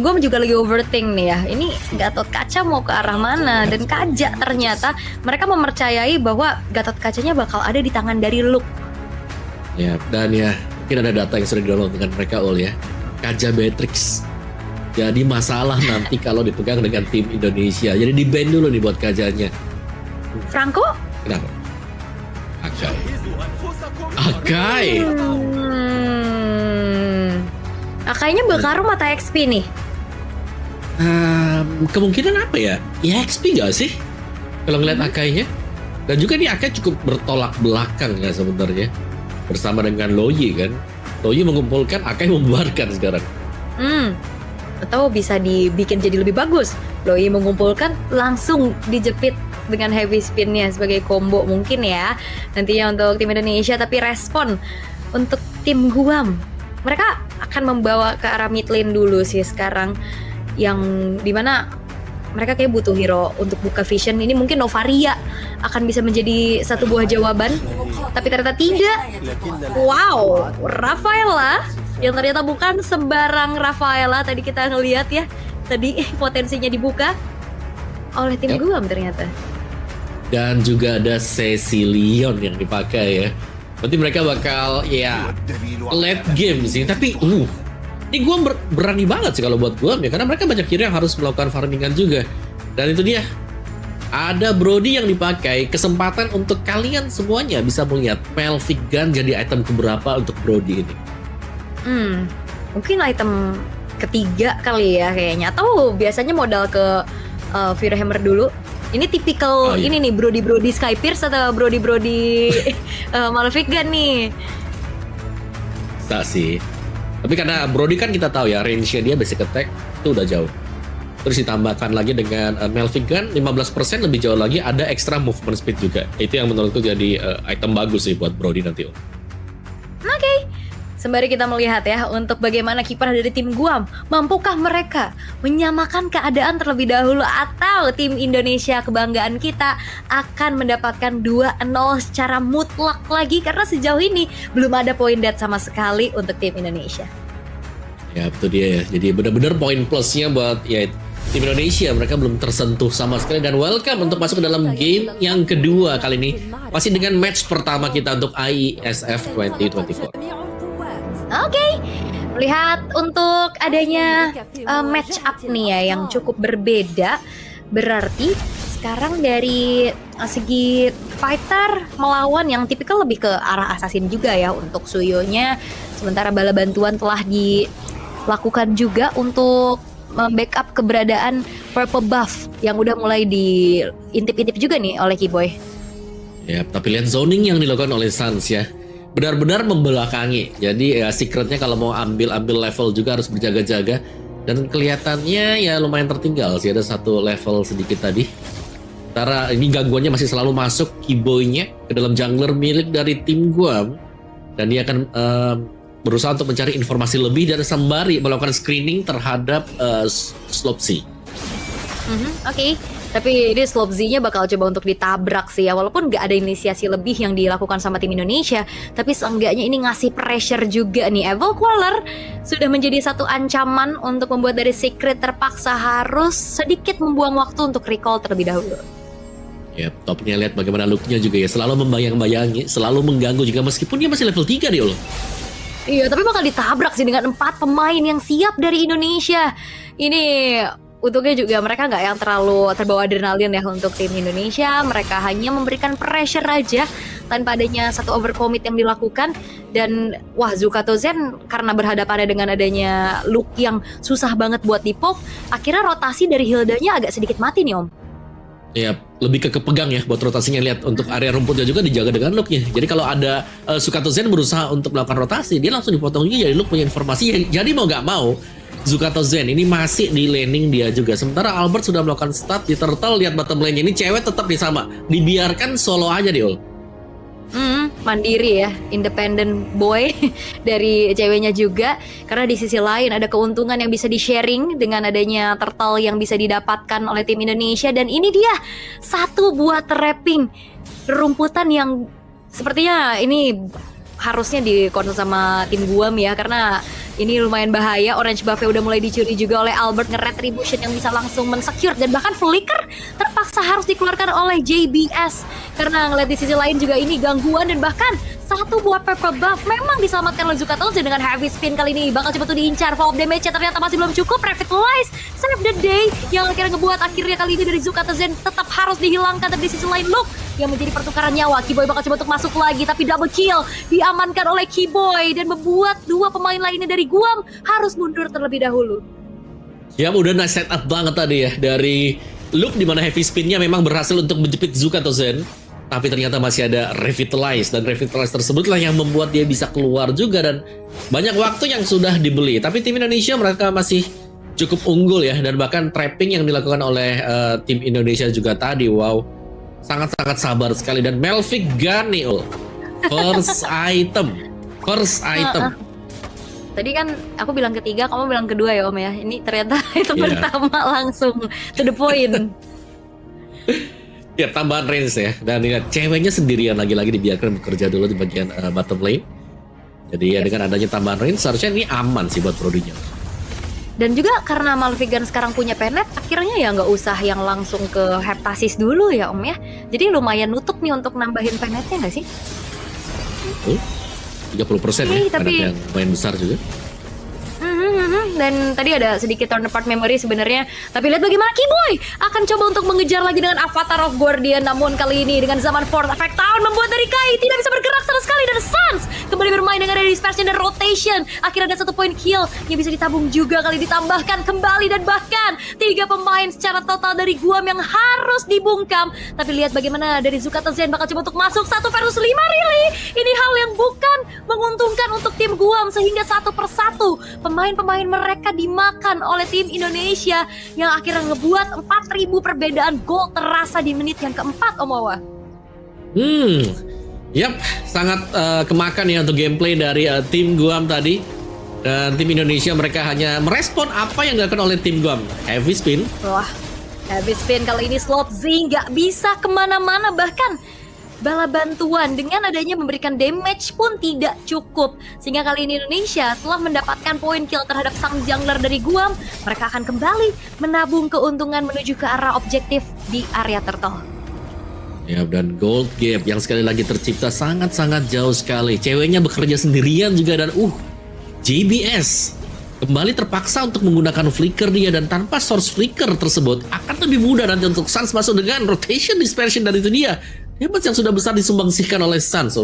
gue juga lagi overthink nih ya. Ini Gatot Kaca mau ke arah mana? Dan Kaja ternyata mereka mempercayai bahwa Gatot Kacanya bakal ada di tangan dari Luke. Ya, dan ya mungkin ada data yang sudah di-download dengan mereka ya. Kaja Matrix. Jadi masalah nanti kalau dipegang dengan tim Indonesia. Jadi di-ban dulu nih buat Kajanya. Franco? Kenapa? Akai. Akainya Bakaru mata XP nih. Kemungkinan apa ya? Ya XP gak sih? Kalau ngeliat Akainya. Dan juga nih Akai cukup bertolak belakang ya sebenarnya. Bersama dengan Loyi kan. Loyi mengumpulkan, Akai membubarkan sekarang. Atau bisa dibikin jadi lebih bagus. Loyi mengumpulkan langsung dijepit dengan heavy spinnya sebagai combo mungkin ya nantinya untuk tim Indonesia. Tapi respon untuk tim Guam, mereka akan membawa ke arah mid lane dulu sih sekarang, yang dimana mereka kayak butuh hero untuk buka vision. Ini mungkin Novaria akan bisa menjadi satu buah jawaban, tapi ternyata tidak. Wow, Rafaela yang ternyata bukan sembarang Rafaela. Tadi kita ngelihat ya, tadi potensinya dibuka oleh tim Guam ternyata. Dan juga ada Cecilion yang dipakai ya. Berarti mereka bakal ya late game sih. Tapi ini Guam berani banget sih kalau buat Guam ya, karena mereka banyak hero yang harus melakukan farmingan juga. Dan itu dia, ada Brody yang dipakai. Kesempatan untuk kalian semuanya bisa melihat Pelvic Gun jadi item keberapa untuk Brody ini. Mungkin item ketiga kali ya kayaknya. Atau biasanya modal ke Fire Hammer dulu. Ini tipikal ini nih, Brody Sky Pierce atau Brody Malefic Gun nih. Tak sih. Tapi karena Brody kan kita tahu ya, range-nya dia basic attack itu udah jauh. Terus ditambahkan lagi dengan Malefic Gun 15% lebih jauh lagi, ada extra movement speed juga. Itu yang menurutku jadi item bagus sih buat Brody nanti. Oke. Sembari kita melihat ya untuk bagaimana kiprah dari tim Guam, mampukah mereka menyamakan keadaan terlebih dahulu, atau tim Indonesia kebanggaan kita akan mendapatkan 2-0 secara mutlak lagi, karena sejauh ini belum ada poin dead sama sekali untuk tim Indonesia. Ya betul dia ya, jadi benar-benar poin plusnya buat ya tim Indonesia, mereka belum tersentuh sama sekali. Dan welcome untuk masuk ke dalam game yang kedua kali ini, masih dengan match pertama kita untuk IESF 2024. Oke, lihat untuk adanya match up nih ya yang cukup berbeda. Berarti sekarang dari segi fighter melawan yang tipikal lebih ke arah assassin juga ya untuk Suyonya. Sementara bala bantuan telah dilakukan juga untuk membackup keberadaan purple buff yang udah mulai diintip-intip juga nih oleh Keyboy. Ya, tapi lihat zoning yang dilakukan oleh Sans ya, benar-benar membelakangi. Jadi ya secretnya kalau mau ambil level juga harus berjaga-jaga. Dan kelihatannya ya lumayan tertinggal sih, ada satu level sedikit tadi. Sementara ini gangguannya masih selalu masuk Keyboy-nya ke dalam jungler milik dari tim Guam. Dan dia akan berusaha untuk mencari informasi lebih dan sembari melakukan screening terhadap Slopsy. Oke. Tapi ini Slopsy-nya bakal coba untuk ditabrak sih ya. Walaupun gak ada inisiasi lebih yang dilakukan sama tim Indonesia, tapi seenggaknya ini ngasih pressure juga nih. Evil Queller sudah menjadi satu ancaman untuk membuat dari Secret terpaksa harus sedikit membuang waktu untuk recall terlebih dahulu. Ya, topnya lihat bagaimana look-nya juga ya, selalu membayang-bayangi, selalu mengganggu juga meskipun dia masih level 3 nih loh. Iya, tapi bakal ditabrak sih dengan 4 pemain yang siap dari Indonesia. Ini untungnya juga mereka nggak yang terlalu terbawa adrenalin ya untuk tim Indonesia. Mereka hanya memberikan pressure aja tanpa adanya satu overcommit yang dilakukan. Dan wah, Zukato Zen karena berhadapannya dengan adanya look yang susah banget buat dipop, akhirnya rotasi dari Hildanya agak sedikit mati nih Om. Ya, lebih kepegang ya buat rotasinya. Lihat untuk area rumputnya juga dijaga dengan look-nya. Jadi kalau ada Zukato Zen berusaha untuk melakukan rotasi, dia langsung dipotong juga jadi look punya informasi. Jadi mau nggak mau Zukato Zen ini masih di laning dia juga. Sementara Albert sudah melakukan start di turtle. Lihat bottom lane-nya ini cewek tetap di sama. Dibiarkan solo aja deh Ul. Mandiri ya, independent boy dari ceweknya juga. Karena di sisi lain ada keuntungan yang bisa di-sharing dengan adanya turtle yang bisa didapatkan oleh tim Indonesia. Dan ini dia, satu buah trapping rumputan yang sepertinya ini harusnya dikonsol sama tim Guam ya, karena Ini lumayan bahaya. Orange buff-nya udah mulai dicuri juga oleh Albert, nge-retribution yang bisa langsung men-secure, dan bahkan flicker terpaksa harus dikeluarkan oleh JBS karena ngeliat di sisi lain juga ini gangguan, dan bahkan satu buah purple buff memang diselamatkan oleh Zukatos dengan heavy spin kali ini. Bakal coba tuh diincar, follow damage-nya ternyata masih belum cukup. Revitalize, save the day yang akhirnya ngebuat akhirnya kali ini dari Zukatozen tetap harus dihilangkan. Tapi di sisi lain Luke yang menjadi pertukaran nyawa. Keyboy bakal coba untuk masuk lagi, tapi double kill diamankan oleh Keyboy dan membuat dua pemain lainnya dari Guam harus mundur terlebih dahulu. Ya udah nice setup banget tadi ya dari Luke, dimana heavy spinnya memang berhasil untuk menjepit Zukatozen, tapi ternyata masih ada Revitalize, dan Revitalize tersebutlah yang membuat dia bisa keluar juga, dan banyak waktu yang sudah dibeli. Tapi tim Indonesia mereka masih cukup unggul ya, dan bahkan trapping yang dilakukan oleh tim Indonesia juga tadi, wow, sangat-sangat sabar sekali. Dan Melvik Gani, first item. Tadi kan aku bilang ketiga, kamu bilang kedua ya Om ya. Ini ternyata itu pertama langsung to the point. Ya, tambahan range ya. Dan lihat ceweknya sendirian lagi-lagi dibiarkan bekerja dulu di bagian bottom lane. Jadi ya dengan adanya tambahan range seharusnya ini aman sih buat Prodigy. Dan juga karena Malvigan sekarang punya penet, akhirnya ya nggak usah yang langsung ke Heptasis dulu ya Om ya. Jadi lumayan nutup nih untuk nambahin penetnya nggak sih? 30% ya, tapi yang lumayan besar juga. Dan tadi ada sedikit turn apart memory sebenarnya. Tapi lihat bagaimana Keyboy akan coba untuk mengejar lagi dengan Avatar of Guardian. Namun kali ini dengan zaman Fourth Effect Town membuat dari Kai tidak bisa bergerak sama sekali. Dan Sans kembali bermain dengan ada dispersion dan rotation. Akhirnya ada 1 point kill yang bisa ditabung juga, kali ditambahkan kembali. Dan bahkan 3 pemain secara total dari Guam yang harus dibungkam. Tapi lihat bagaimana dari Zukatozen bakal coba untuk masuk 1 versus 5 really. Ini hal yang bukan menguntungkan untuk tim Guam, sehingga 1 persatu pemain-pemain mereka dimakan oleh tim Indonesia yang akhirnya ngebuat 4.000 perbedaan gol terasa di menit yang keempat, Om Wawa. Yap, sangat kemakan ya untuk gameplay dari tim Guam tadi. Dan tim Indonesia mereka hanya merespon apa yang dilakukan oleh tim Guam. Heavy spin. Wah, heavy spin kali ini Slot Z nggak bisa kemana-mana, bahkan bala bantuan dengan adanya memberikan damage pun tidak cukup. Sehingga kali ini Indonesia setelah mendapatkan poin kill terhadap sang jungler dari Guam, mereka akan kembali menabung keuntungan menuju ke arah objektif di area turtle. Ya, dan gold gap yang sekali lagi tercipta sangat-sangat jauh sekali. Ceweknya bekerja sendirian juga, dan JBS kembali terpaksa untuk menggunakan flicker dia, dan tanpa source flicker tersebut akan lebih mudah nanti untuk Sans masuk dengan rotation dispersion dari itu dia. Hebat yang sudah besar disumbangsihkan oleh Sans.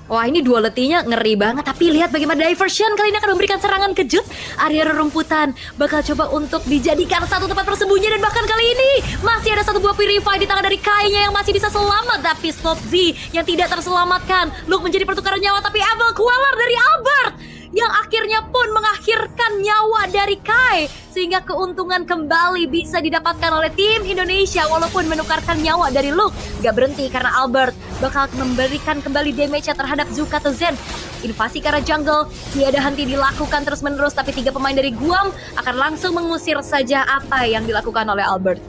Wah, ini duality-nya ngeri banget. Tapi lihat bagaimana diversion kali ini akan memberikan serangan kejut. Area rerumputan bakal coba untuk dijadikan satu tempat persembunyian. Dan bahkan kali ini masih ada 1 buah purify di tangan dari Kai-nya yang masih bisa selamat. Tapi Slot Z yang tidak terselamatkan. Luke menjadi pertukaran nyawa, tapi Evil Queller dari Albert yang akhirnya pun mengakhirkan nyawa dari Kai, sehingga keuntungan kembali bisa didapatkan oleh tim Indonesia walaupun menukarkan nyawa dari Luke. Gak berhenti karena Albert bakal memberikan kembali damage terhadap Zukatozen. Invasi ke arah jungle tiada henti dilakukan terus menerus, tapi 3 pemain dari Guam akan langsung mengusir saja apa yang dilakukan oleh Albert.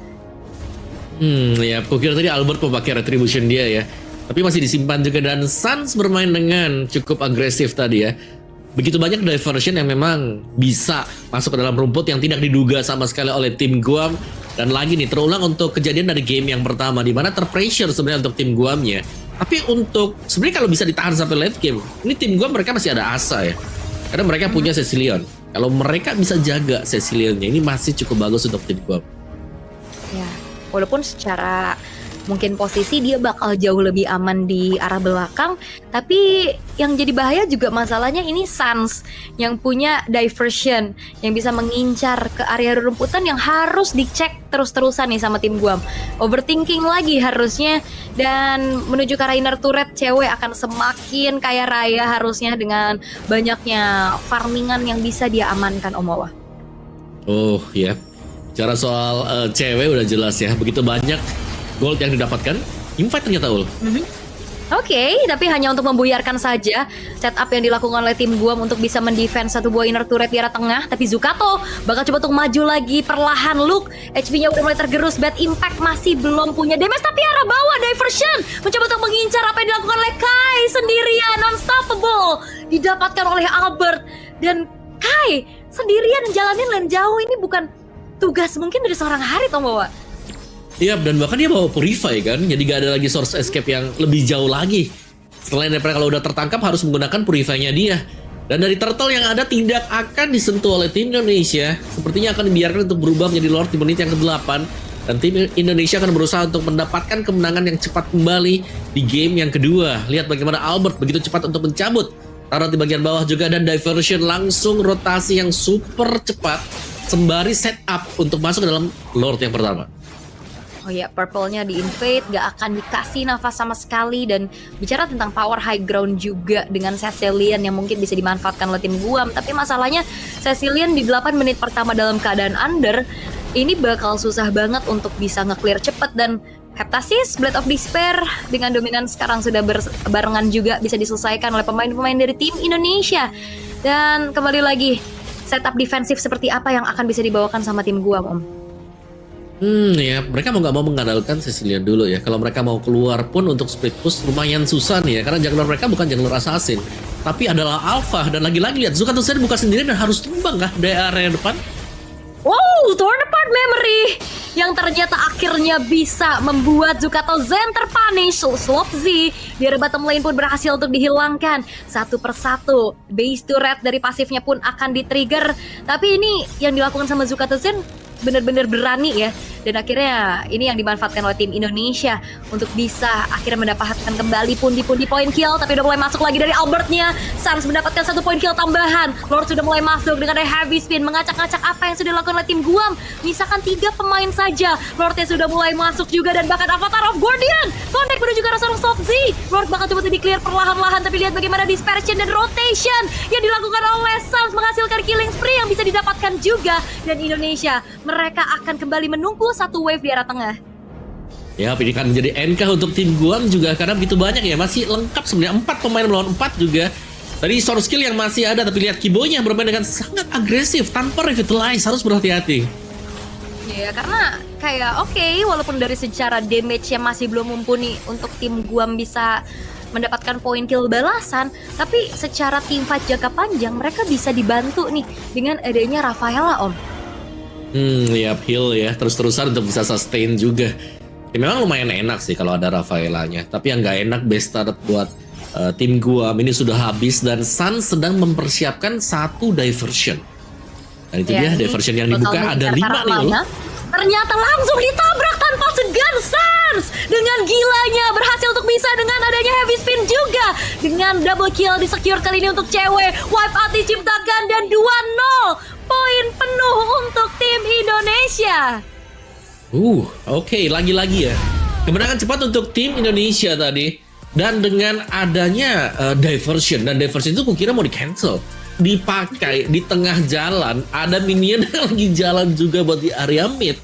Ya, aku kira tadi Albert memakai retribution dia ya, tapi masih disimpan juga, dan Sans bermain dengan cukup agresif tadi ya. Begitu banyak diversion yang memang bisa masuk ke dalam rumput yang tidak diduga sama sekali oleh tim Guam. Dan lagi nih terulang untuk kejadian dari game yang pertama, di mana terpressure sebenarnya untuk tim Guamnya. Tapi untuk sebenarnya kalau bisa ditahan sampai late game, ini tim Guam mereka masih ada asa ya, karena mereka punya Cecilion. Kalau mereka bisa jaga Cecilionnya, ini masih cukup bagus untuk tim Guam. Ya, walaupun secara mungkin posisi dia bakal jauh lebih aman di arah belakang, tapi yang jadi bahaya juga masalahnya ini Sans yang punya diversion yang bisa mengincar ke area rumputan yang harus dicek terus-terusan nih sama tim Guam. Overthinking lagi harusnya, dan menuju ke arah inner turret cewek akan semakin kaya raya harusnya dengan banyaknya farmingan yang bisa dia amankan, Om Wawa. Oh ya, cara soal cewek udah jelas ya, begitu banyak gold yang didapatkan, invite ternyata Oke, tapi hanya untuk membuyarkan saja setup yang dilakukan oleh tim Guam untuk bisa mendefense 1 buah inner turret di arah tengah. Tapi Zukato bakal coba untuk maju lagi perlahan. Luke, HP-nya udah mulai tergerus, bad impact masih belum punya damage, tapi arah bawah diversion mencoba untuk mengincar apa yang dilakukan oleh Kai sendirian. Unstoppable didapatkan oleh Albert, dan Kai sendirian jalanin lane jauh, ini bukan tugas mungkin dari seorang Harit Om Bawa. Iya, dan bahkan dia bawa Purify kan, jadi gak ada lagi source escape yang lebih jauh lagi. Selain daripada kalau udah tertangkap harus menggunakan Purify-nya dia. Dan dari turtle yang ada tidak akan disentuh oleh tim Indonesia. Sepertinya akan dibiarkan untuk berubah menjadi Lord di menit yang ke-8. Dan tim Indonesia akan berusaha untuk mendapatkan kemenangan yang cepat kembali di game yang kedua. Lihat bagaimana Albert begitu cepat untuk mencabut taruh di bagian bawah juga, dan diversion langsung rotasi yang super cepat sembari setup untuk masuk ke dalam Lord yang pertama. Oh ya, purple-nya di-invade, gak akan dikasih nafas sama sekali. Dan bicara tentang power high ground juga dengan Cecilian yang mungkin bisa dimanfaatkan oleh tim Guam. Tapi masalahnya Cecilian di 8 menit pertama dalam keadaan under, ini bakal susah banget untuk bisa nge-clear cepet. Dan Heptasis, Blade of Despair dengan dominan sekarang sudah berbarengan juga bisa diselesaikan oleh pemain-pemain dari tim Indonesia. Dan kembali lagi, setup defensif seperti apa yang akan bisa dibawakan sama tim Guam, Om? Ya, mereka mau nggak mau mengandalkan Cecilian dulu ya. Kalau mereka mau keluar pun untuk split push lumayan susah nih ya, karena jungler mereka bukan jungler assassin, tapi adalah alpha. Dan lagi-lagi lihat, Zucatozen buka sendiri dan harus tumbang kah dari area depan. Wow, torn apart memory yang ternyata akhirnya bisa membuat Zucatozen terpunish. Slop Z di area bottom lane pun berhasil untuk dihilangkan satu persatu. Base turret dari pasifnya pun akan di-trigger. Tapi ini yang dilakukan sama Zucatozen benar-benar berani ya. Dan akhirnya ini yang dimanfaatkan oleh tim Indonesia untuk bisa akhirnya mendapatkan kembali pundi-pundi point kill. Tapi udah mulai masuk lagi dari Albertnya. Sans mendapatkan 1 point kill tambahan. Lord sudah mulai masuk dengan heavy spin, mengacak-acak apa yang sudah dilakukan oleh tim Guam. Misalkan 3 pemain saja, Lordnya sudah mulai masuk juga. Dan bahkan Avatar of Guardian connect menuju ke arah seorang Stop Z. Lord bakal coba di-clear perlahan-lahan, tapi lihat bagaimana dispersion dan rotation yang dilakukan oleh Sans menghasilkan killing spree yang bisa didapatkan juga. Dan Indonesia, mereka akan kembali menunggu satu wave di arah tengah. Ya, ini kan menjadi NK untuk tim Guam juga, karena begitu banyak ya, masih lengkap sebenarnya, 4 pemain melawan 4 juga. Tadi source skill yang masih ada, tapi lihat Kibonya bermain dengan sangat agresif tanpa revitalize, harus berhati-hati. Ya, karena kayak oke, walaupun dari secara damage-nya masih belum mumpuni untuk tim Guam bisa mendapatkan point kill balasan, tapi secara team fight jangka panjang mereka bisa dibantu nih dengan adanya Rafaela, Om. Ya, heal ya, terus-terusan untuk bisa sustain juga. Ya, memang lumayan enak sih kalau ada Rafaelanya, tapi yang nggak enak best start buat tim Guam ini sudah habis, dan Sun sedang mempersiapkan 1 diversion. Dan itu dia diversion yang dibuka ada 5 nih loh. Ternyata langsung ditabrak tanpa segan Sans. Dengan gilanya berhasil untuk bisa dengan adanya heavy spin juga. Dengan double kill di secure kali ini untuk cewek. Wipe out diciptakan dan 2-0. Poin penuh untuk tim Indonesia. Oke, lagi-lagi ya. Kemenangan cepat untuk tim Indonesia tadi. Dan dengan adanya diversion, dan diversion itu kukira mau di-cancel. Dipakai di tengah jalan, ada minion yang lagi jalan juga buat di area mid.